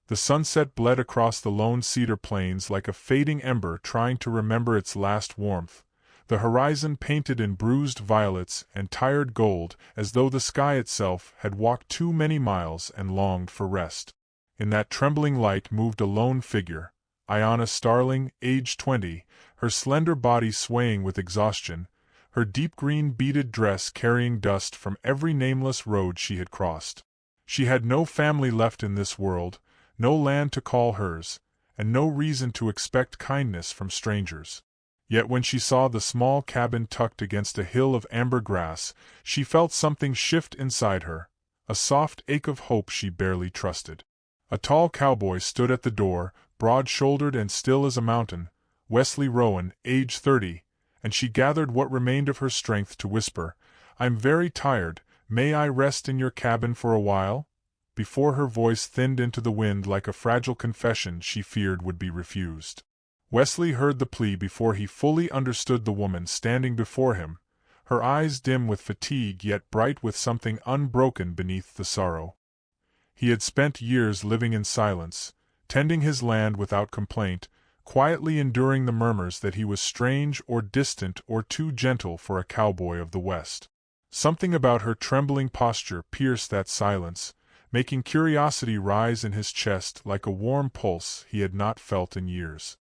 The sunset bled across the lone cedar plains like a fading ember trying to remember its last warmth, the horizon painted in bruised violets and tired gold as though the sky itself had walked too many miles and longed for rest. In that trembling light moved a lone figure, Ayanna Starling, aged 20, her slender body swaying with exhaustion, her deep green beaded dress carrying dust from every nameless road she had crossed. She had no family left in this world, no land to call hers, and no reason to expect kindness from strangers. Yet when she saw the small cabin tucked against a hill of amber grass, she felt something shift inside her, a soft ache of hope she barely trusted. A tall cowboy stood at the door, broad-shouldered and still as a mountain, Wesley Rowan, age 30, and she gathered what remained of her strength to whisper, "I'm very tired, may I rest in your cabin for a while?" Before her voice thinned into the wind like a fragile confession she feared would be refused. Wesley heard the plea before he fully understood the woman standing before him, her eyes dim with fatigue yet bright with something unbroken beneath the sorrow. He had spent years living in silence, tending his land without complaint, quietly enduring the murmurs that he was strange or distant or too gentle for a cowboy of the West. Something about her trembling posture pierced that silence, making curiosity rise in his chest like a warm pulse he had not felt in years.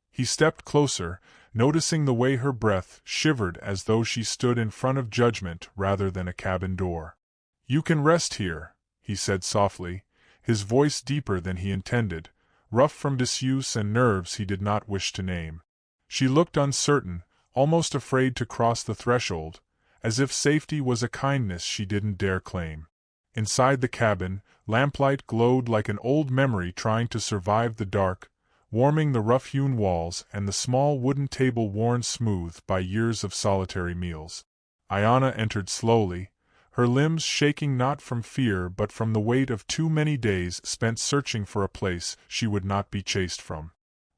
He stepped closer, noticing the way her breath shivered as though she stood in front of judgment rather than a cabin door. "You can rest here," he said softly, his voice deeper than he intended, rough from disuse and nerves he did not wish to name. She looked uncertain, almost afraid to cross the threshold, as if safety was a kindness she didn't dare claim. Inside the cabin, lamplight glowed like an old memory trying to survive the dark, warming the rough-hewn walls and the small wooden table worn smooth by years of solitary meals. Ayanna entered slowly, her limbs shaking not from fear but from the weight of too many days spent searching for a place she would not be chased from.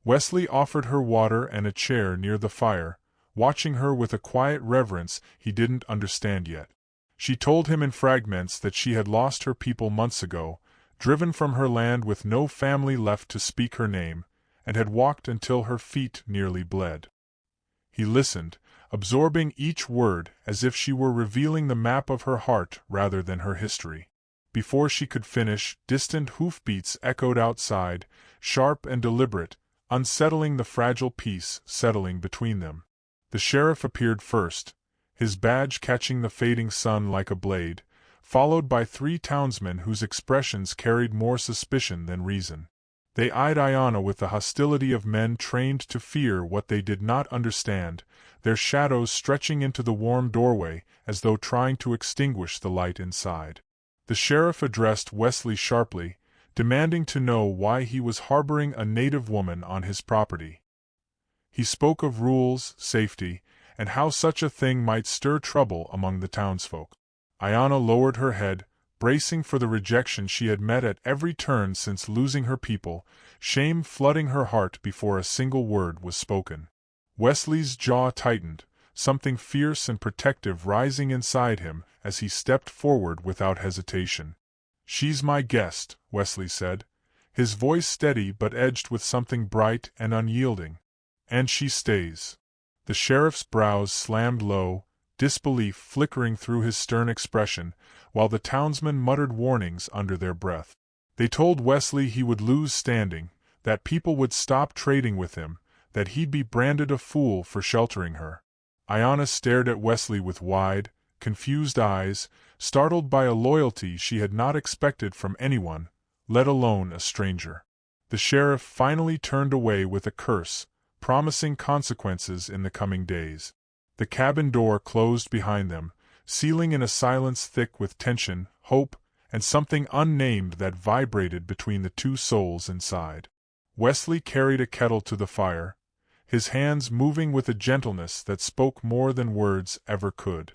Wesley offered her water and a chair near the fire, watching her with a quiet reverence he didn't understand yet. She told him in fragments that she had lost her people months ago, driven from her land with no family left to speak her name, and had walked until her feet nearly bled. He listened, absorbing each word as if she were revealing the map of her heart rather than her history. Before she could finish, distant hoofbeats echoed outside, sharp and deliberate, unsettling the fragile peace settling between them. The sheriff appeared first, his badge catching the fading sun like a blade, followed by 3 townsmen whose expressions carried more suspicion than reason. They eyed Ayanna with the hostility of men trained to fear what they did not understand, their shadows stretching into the warm doorway as though trying to extinguish the light inside. The sheriff addressed Wesley sharply, demanding to know why he was harboring a native woman on his property. He spoke of rules, safety, and how such a thing might stir trouble among the townsfolk. Ayanna lowered her head, bracing for the rejection she had met at every turn since losing her people, shame flooding her heart before a single word was spoken. Wesley's jaw tightened, something fierce and protective rising inside him as he stepped forward without hesitation. "She's my guest," Wesley said, his voice steady but edged with something bright and unyielding. "And she stays." The sheriff's brows slammed low, disbelief flickering through his stern expression, while the townsmen muttered warnings under their breath. They told Wesley he would lose standing, that people would stop trading with him, that he'd be branded a fool for sheltering her. Ayanna stared at Wesley with wide, confused eyes, startled by a loyalty she had not expected from anyone, let alone a stranger. The sheriff finally turned away with a curse, promising consequences in the coming days. The cabin door closed behind them, sealing in a silence thick with tension, hope, and something unnamed that vibrated between the 2 souls inside. Wesley carried a kettle to the fire, his hands moving with a gentleness that spoke more than words ever could.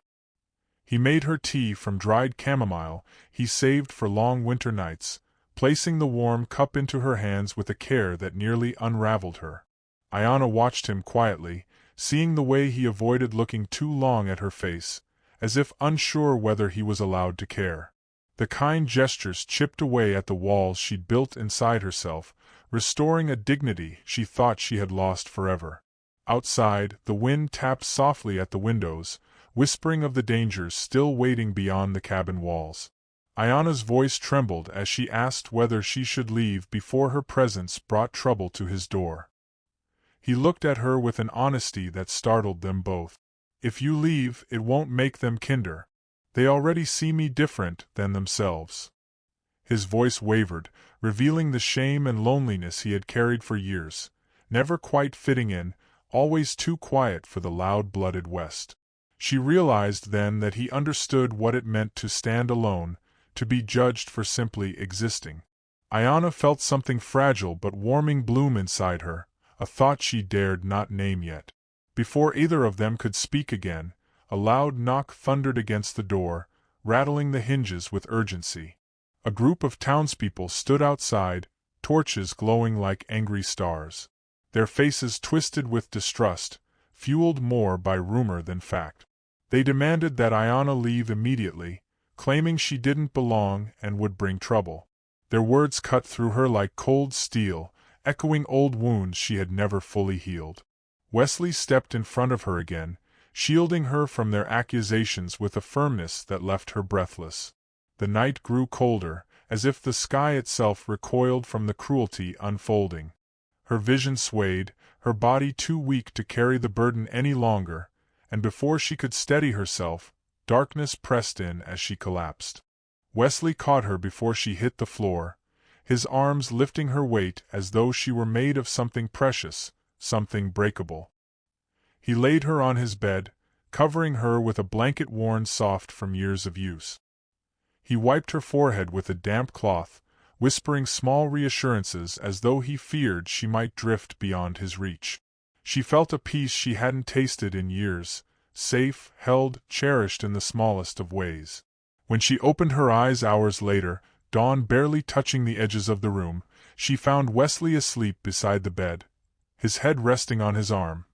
He made her tea from dried chamomile he saved for long winter nights, placing the warm cup into her hands with a care that nearly unraveled her. Ayanna watched him quietly, seeing the way he avoided looking too long at her face, as if unsure whether he was allowed to care. The kind gestures chipped away at the walls she'd built inside herself, restoring a dignity she thought she had lost forever. Outside, the wind tapped softly at the windows, whispering of the dangers still waiting beyond the cabin walls. Ayana's voice trembled as she asked whether she should leave before her presence brought trouble to his door. He looked at her with an honesty that startled them both. "If you leave, it won't make them kinder. They already see me different than themselves." His voice wavered, revealing the shame and loneliness he had carried for years, never quite fitting in, always too quiet for the loud-blooded West. She realized then that he understood what it meant to stand alone, to be judged for simply existing. Ayana felt something fragile but warming bloom inside her, a thought she dared not name yet. Before either of them could speak again, a loud knock thundered against the door, rattling the hinges with urgency. A group of townspeople stood outside, torches glowing like angry stars. Their faces twisted with distrust, fueled more by rumor than fact. They demanded that Ayana leave immediately, claiming she didn't belong and would bring trouble. Their words cut through her like cold steel, echoing old wounds she had never fully healed. Wesley stepped in front of her again, shielding her from their accusations with a firmness that left her breathless. The night grew colder, as if the sky itself recoiled from the cruelty unfolding. Her vision swayed, her body too weak to carry the burden any longer, and before she could steady herself, darkness pressed in as she collapsed. Wesley caught her before she hit the floor, his arms lifting her weight as though she were made of something precious, something breakable. He laid her on his bed, covering her with a blanket worn soft from years of use. He wiped her forehead with a damp cloth, whispering small reassurances as though he feared she might drift beyond his reach. She felt a peace she hadn't tasted in years, safe, held, cherished in the smallest of ways. When she opened her eyes hours later, dawn barely touching the edges of the room, she found Wesley asleep beside the bed, his head resting on his arm,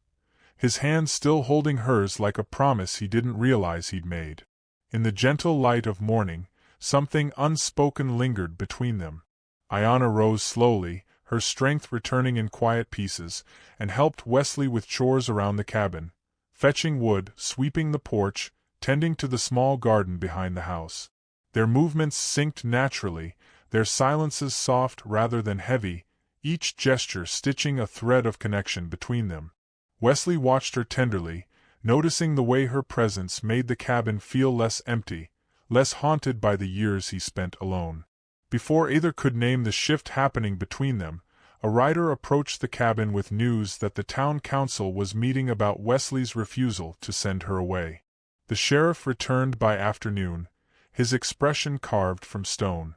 his hand still holding hers like a promise he didn't realize he'd made. In the gentle light of morning, something unspoken lingered between them. Ayana rose slowly, her strength returning in quiet pieces, and helped Wesley with chores around the cabin, fetching wood, sweeping the porch, tending to the small garden behind the house. Their movements synced naturally, their silences soft rather than heavy, each gesture stitching a thread of connection between them. Wesley watched her tenderly, noticing the way her presence made the cabin feel less empty, less haunted by the years he spent alone. Before either could name the shift happening between them, a rider approached the cabin with news that the town council was meeting about Wesley's refusal to send her away. The sheriff returned by afternoon, his expression carved from stone.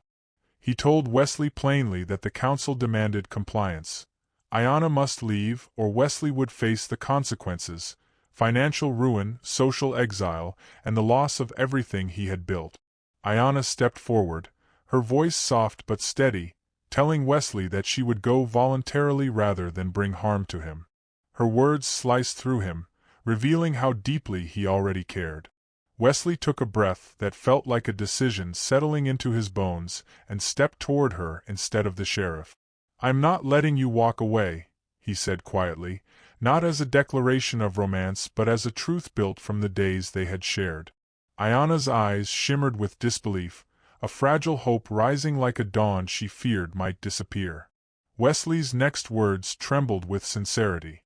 He told Wesley plainly that the council demanded compliance. Ayana must leave, or Wesley would face the consequences: financial ruin, social exile, and the loss of everything he had built. Ayana stepped forward, her voice soft but steady, telling Wesley that she would go voluntarily rather than bring harm to him. Her words sliced through him, revealing how deeply he already cared. Wesley took a breath that felt like a decision settling into his bones and stepped toward her instead of the sheriff. "I'm not letting you walk away," he said quietly, not as a declaration of romance but as a truth built from the days they had shared. Ayana's eyes shimmered with disbelief, a fragile hope rising like a dawn she feared might disappear. Wesley's next words trembled with sincerity.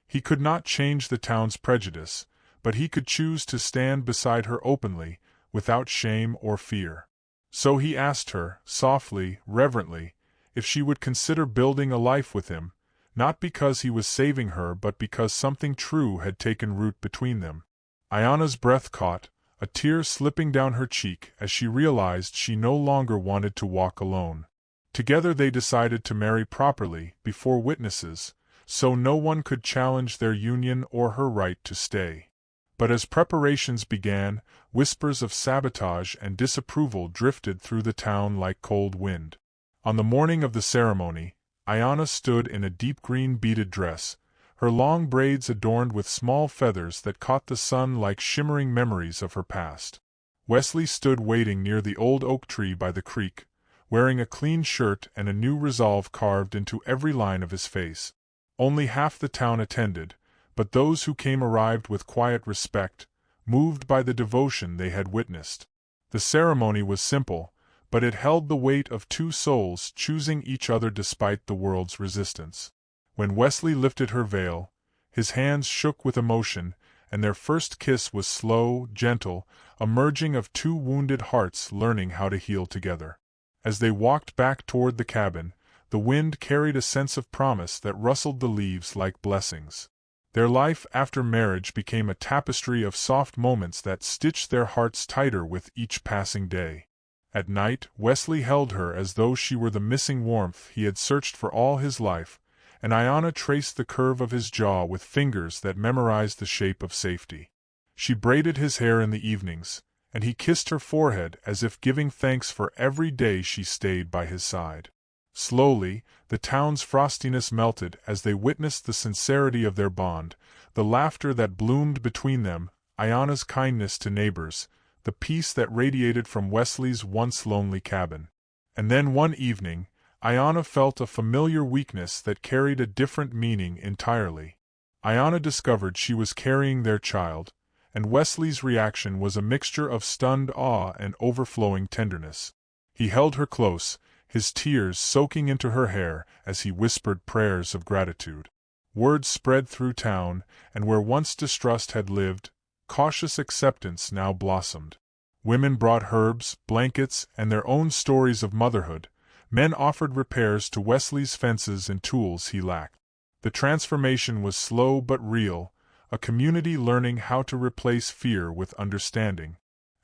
He could not change the town's prejudice, but he could choose to stand beside her openly, without shame or fear. So he asked her, softly, reverently, if she would consider building a life with him, not because he was saving her but because something true had taken root between them. Ayana's breath caught, a tear slipping down her cheek as she realized she no longer wanted to walk alone. Together they decided to marry properly, before witnesses, so no one could challenge their union or her right to stay. But as preparations began, whispers of sabotage and disapproval drifted through the town like cold wind. On the morning of the ceremony, Ayana stood in a deep green beaded dress, her long braids adorned with small feathers that caught the sun like shimmering memories of her past. Wesley stood waiting near the old oak tree by the creek, wearing a clean shirt and a new resolve carved into every line of his face. Only half the town attended, but those who came arrived with quiet respect, moved by the devotion they had witnessed. The ceremony was simple, but it held the weight of two souls choosing each other despite the world's resistance. When Wesley lifted her veil, his hands shook with emotion, and their first kiss was slow, gentle, a merging of two wounded hearts learning how to heal together. As they walked back toward the cabin, the wind carried a sense of promise that rustled the leaves like blessings. Their life after marriage became a tapestry of soft moments that stitched their hearts tighter with each passing day. At night, Wesley held her as though she were the missing warmth he had searched for all his life, and Ayanna traced the curve of his jaw with fingers that memorized the shape of safety. She braided his hair in the evenings, and he kissed her forehead as if giving thanks for every day she stayed by his side. Slowly, the town's frostiness melted as they witnessed the sincerity of their bond, the laughter that bloomed between them, Ayanna's kindness to neighbors, the peace that radiated from Wesley's once lonely cabin. And then one evening, Ayanna felt a familiar weakness that carried a different meaning entirely. Ayanna discovered she was carrying their child, and Wesley's reaction was a mixture of stunned awe and overflowing tenderness. He held her close, his tears soaking into her hair as he whispered prayers of gratitude. Word spread through town, and where once distrust had lived, cautious acceptance now blossomed. Women brought herbs, blankets, and their own stories of motherhood. Men offered repairs to Wesley's fences and tools he lacked. The transformation was slow but real, a community learning how to replace fear with understanding.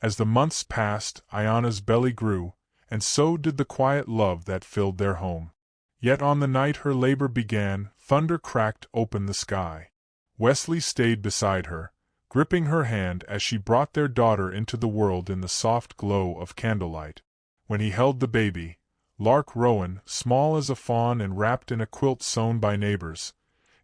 As the months passed, Ayanna's belly grew, and so did the quiet love that filled their home. Yet on the night her labor began, thunder cracked open the sky. Wesley stayed beside her, gripping her hand as she brought their daughter into the world in the soft glow of candlelight. When he held the baby, Lark Rowan, small as a fawn and wrapped in a quilt sewn by neighbors,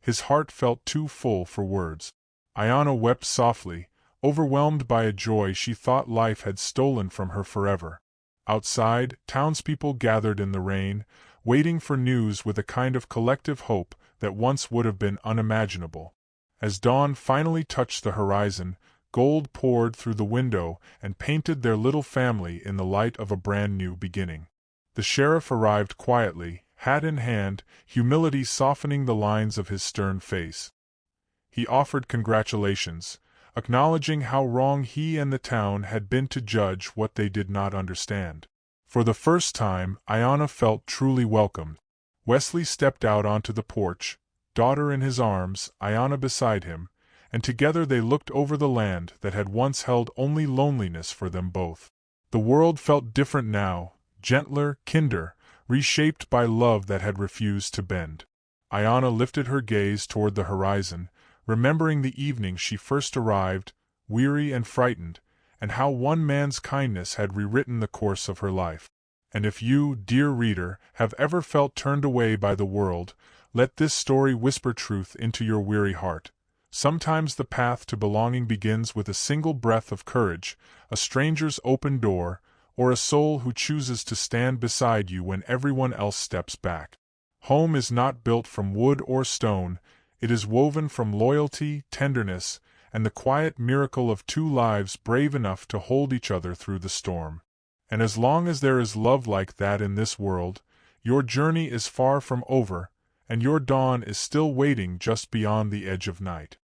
his heart felt too full for words. Ayanna wept softly, overwhelmed by a joy she thought life had stolen from her forever. Outside, townspeople gathered in the rain, waiting for news with a kind of collective hope that once would have been unimaginable. As dawn finally touched the horizon, gold poured through the window and painted their little family in the light of a brand new beginning. The sheriff arrived quietly, hat in hand, humility softening the lines of his stern face. He offered congratulations, acknowledging how wrong he and the town had been to judge what they did not understand. For the first time, Ayanna felt truly welcomed. Wesley stepped out onto the porch, daughter in his arms, Ayanna beside him, and together they looked over the land that had once held only loneliness for them both. The world felt different now, gentler, kinder, reshaped by love that had refused to bend. Ayanna lifted her gaze toward the horizon, remembering the evening she first arrived, weary and frightened, and how one man's kindness had rewritten the course of her life. And if you, dear reader, have ever felt turned away by the world, let this story whisper truth into your weary heart. Sometimes the path to belonging begins with a single breath of courage, a stranger's open door, or a soul who chooses to stand beside you when everyone else steps back. Home is not built from wood or stone, it is woven from loyalty, tenderness, and the quiet miracle of two lives brave enough to hold each other through the storm. And as long as there is love like that in this world, your journey is far from over, and your dawn is still waiting just beyond the edge of night.